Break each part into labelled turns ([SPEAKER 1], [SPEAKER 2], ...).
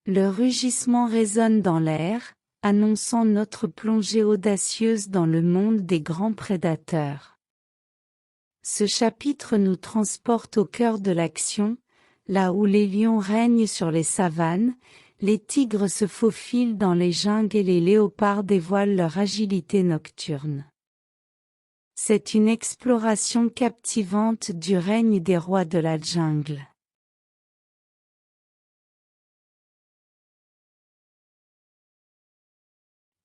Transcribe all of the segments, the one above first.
[SPEAKER 1] Le rugissement résonne dans l'air, annonçant notre plongée audacieuse dans le monde des grands prédateurs. Ce chapitre nous transporte au cœur de l'action, là où les lions règnent sur les savanes, les tigres se faufilent dans les jungles et les léopards dévoilent leur agilité nocturne. C'est une exploration captivante du règne des rois de la jungle.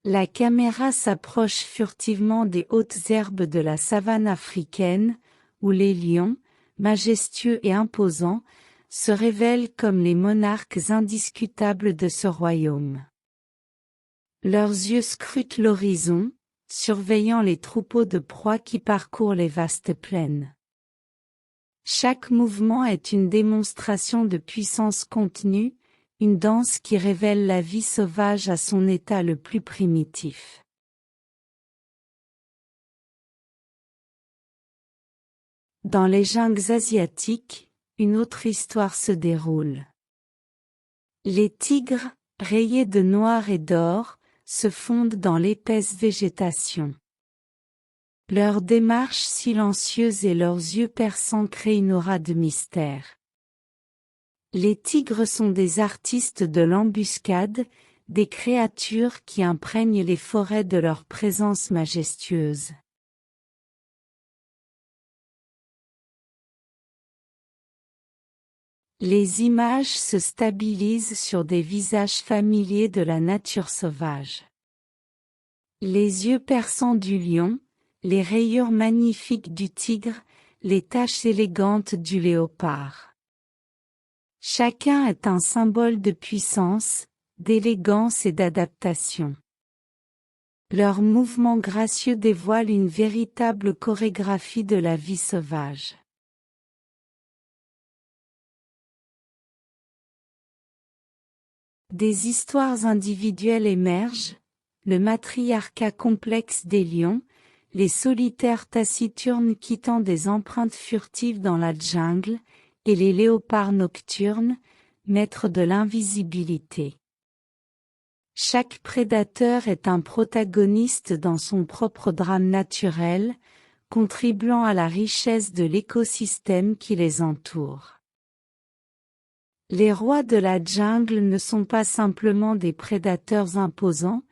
[SPEAKER 1] La caméra s'approche furtivement des hautes herbes de la savane africaine, où les lions, majestueux et imposants, se révèlent comme les monarques indiscutables de ce royaume. Leurs yeux scrutent l'horizon, surveillant les troupeaux de proies qui parcourent les vastes plaines. Chaque mouvement est une démonstration de puissance contenue, une danse qui révèle la vie sauvage à son état le plus primitif. Dans les jungles asiatiques, une autre histoire se déroule. Les tigres, rayés de noir et d'or, se fondent dans l'épaisse végétation. Leur démarche silencieuse et leurs yeux perçants créent une aura de mystère. Les tigres sont des artistes de l'embuscade, des créatures qui imprègnent les forêts de leur présence majestueuse. Les images se stabilisent sur des visages familiers de la nature sauvage. Les yeux perçants du lion, les rayures magnifiques du tigre, les taches élégantes du léopard. Chacun est un symbole de puissance, d'élégance et d'adaptation. Leurs mouvements gracieux dévoilent une véritable chorégraphie de la vie sauvage. Des histoires individuelles émergent, le matriarcat complexe des lions, les solitaires taciturnes quittant des empreintes furtives dans la jungle, et les léopards nocturnes, maîtres de l'invisibilité. Chaque prédateur est un protagoniste dans son propre drame naturel, contribuant à la richesse de l'écosystème qui les entoure. Les rois de la jungle ne sont pas simplement des prédateurs imposants,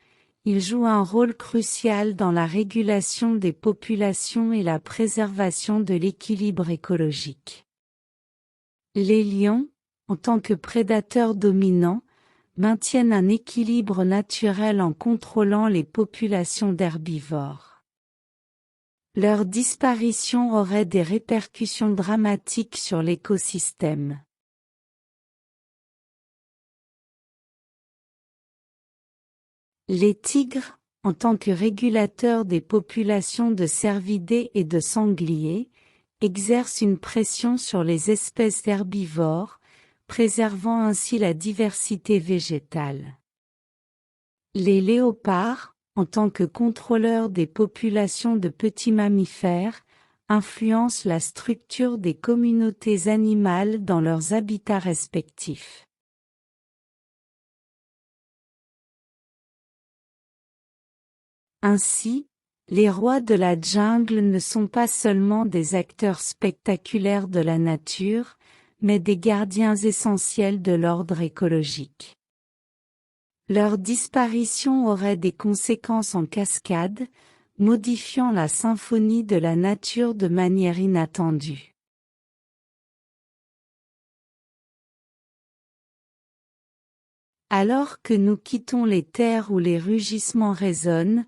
[SPEAKER 1] ils jouent un rôle crucial dans la régulation des populations et la préservation de l'équilibre écologique. Les lions, en tant que prédateurs dominants, maintiennent un équilibre naturel en contrôlant les populations d'herbivores. Leur disparition aurait des répercussions dramatiques sur l'écosystème. Les tigres, en tant que régulateurs des populations de cervidés et de sangliers, exercent une pression sur les espèces herbivores, préservant ainsi la diversité végétale. Les léopards, en tant que contrôleurs des populations de petits mammifères, influencent la structure des communautés animales dans leurs habitats respectifs. Ainsi, les rois de la jungle ne sont pas seulement des acteurs spectaculaires de la nature, mais des gardiens essentiels de l'ordre écologique. Leur disparition aurait des conséquences en cascade, modifiant la symphonie de la nature de manière inattendue. Alors que nous quittons les terres où les rugissements résonnent,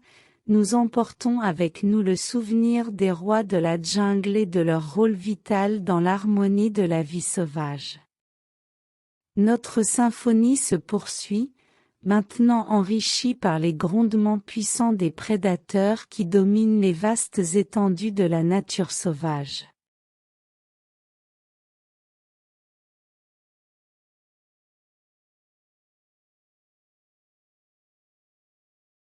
[SPEAKER 1] nous emportons avec nous le souvenir des rois de la jungle et de leur rôle vital dans l'harmonie de la vie sauvage. Notre symphonie se poursuit, maintenant enrichie par les grondements puissants des prédateurs qui dominent les vastes étendues de la nature sauvage.